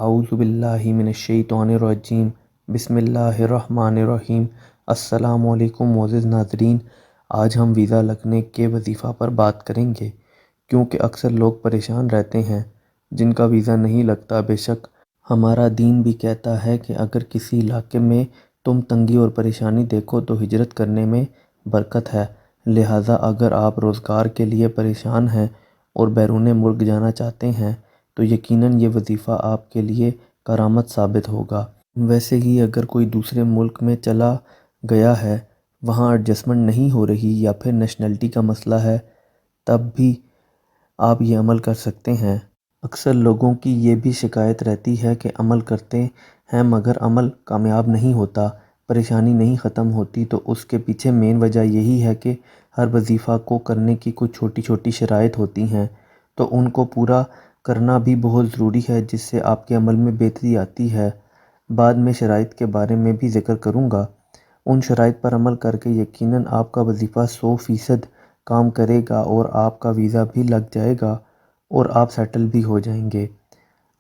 اعوذ باللہ من الشیطان الرجیم بسم اللہ الرحمن الرحیم۔ السلام علیکم معزز ناظرین، آج ہم ویزا لگنے کے وظیفہ پر بات کریں گے، کیونکہ اکثر لوگ پریشان رہتے ہیں جن کا ویزا نہیں لگتا۔ بے شک ہمارا دین بھی کہتا ہے کہ اگر کسی علاقے میں تم تنگی اور پریشانی دیکھو تو ہجرت کرنے میں برکت ہے۔ لہٰذا اگر آپ روزگار کے لیے پریشان ہیں اور بیرون ملک جانا چاہتے ہیں تو یقیناً یہ وظیفہ آپ کے لیے کرامت ثابت ہوگا۔ ویسے ہی اگر کوئی دوسرے ملک میں چلا گیا ہے، وہاں ایڈجسٹمنٹ نہیں ہو رہی یا پھر نیشنلٹی کا مسئلہ ہے، تب بھی آپ یہ عمل کر سکتے ہیں۔ اکثر لوگوں کی یہ بھی شکایت رہتی ہے کہ عمل کرتے ہیں مگر عمل کامیاب نہیں ہوتا، پریشانی نہیں ختم ہوتی۔ تو اس کے پیچھے مین وجہ یہی ہے کہ ہر وظیفہ کو کرنے کی کچھ چھوٹی چھوٹی شرائط ہوتی ہیں، تو ان کو پورا کرنا بھی بہت ضروری ہے، جس سے آپ کے عمل میں بہتری آتی ہے۔ بعد میں شرائط کے بارے میں بھی ذکر کروں گا۔ ان شرائط پر عمل کر کے یقیناً آپ کا وظیفہ 100% کام کرے گا اور آپ کا ویزا بھی لگ جائے گا اور آپ سیٹل بھی ہو جائیں گے۔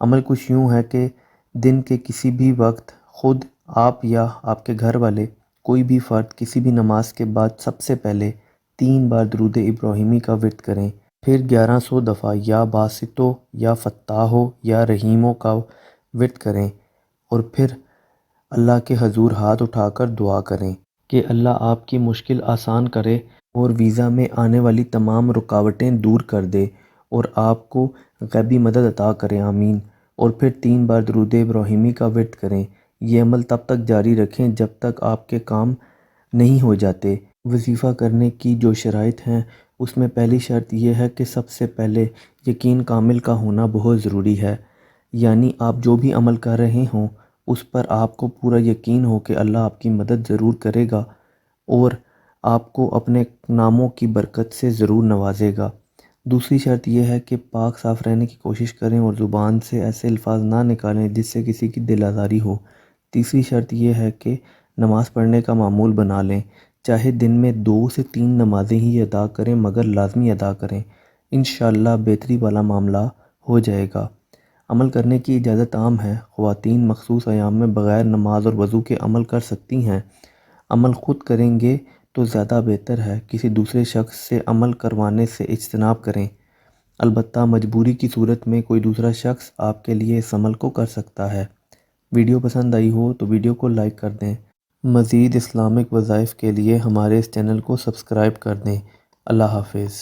عمل کچھ یوں ہے کہ دن کے کسی بھی وقت خود آپ یا آپ کے گھر والے کوئی بھی فرد کسی بھی نماز کے بعد سب سے پہلے 3 بار درود ابراہیمی کا ورد کریں، پھر 1100 دفعہ یا باسطو یا فتاحو یا رحیمو کا ورد کریں، اور پھر اللہ کے حضور ہاتھ اٹھا کر دعا کریں کہ اللہ آپ کی مشکل آسان کرے اور ویزا میں آنے والی تمام رکاوٹیں دور کر دے اور آپ کو غیبی مدد عطا کرے، آمین۔ اور پھر 3 بار درود ابراہیمی کا ورد کریں۔ یہ عمل تب تک جاری رکھیں جب تک آپ کے کام نہیں ہو جاتے۔ وظیفہ کرنے کی جو شرائط ہیں اس میں پہلی شرط یہ ہے کہ سب سے پہلے یقین کامل کا ہونا بہت ضروری ہے، یعنی آپ جو بھی عمل کر رہے ہوں اس پر آپ کو پورا یقین ہو کہ اللہ آپ کی مدد ضرور کرے گا اور آپ کو اپنے ناموں کی برکت سے ضرور نوازے گا۔ دوسری شرط یہ ہے کہ پاک صاف رہنے کی کوشش کریں اور زبان سے ایسے الفاظ نہ نکالیں جس سے کسی کی دل آزاری ہو۔ تیسری شرط یہ ہے کہ نماز پڑھنے کا معمول بنا لیں، چاہے دن میں 2 سے 3 نمازیں ہی ادا کریں مگر لازمی ادا کریں، انشاءاللہ بہتری والا معاملہ ہو جائے گا۔ عمل کرنے کی اجازت عام ہے، خواتین مخصوص ایام میں بغیر نماز اور وضو کے عمل کر سکتی ہیں۔ عمل خود کریں گے تو زیادہ بہتر ہے، کسی دوسرے شخص سے عمل کروانے سے اجتناب کریں، البتہ مجبوری کی صورت میں کوئی دوسرا شخص آپ کے لیے اس عمل کو کر سکتا ہے۔ ویڈیو پسند آئی ہو تو ویڈیو کو لائک کر دیں۔ مزید اسلامک وظائف کے لیے ہمارے اس چینل کو سبسکرائب کر دیں۔ اللہ حافظ۔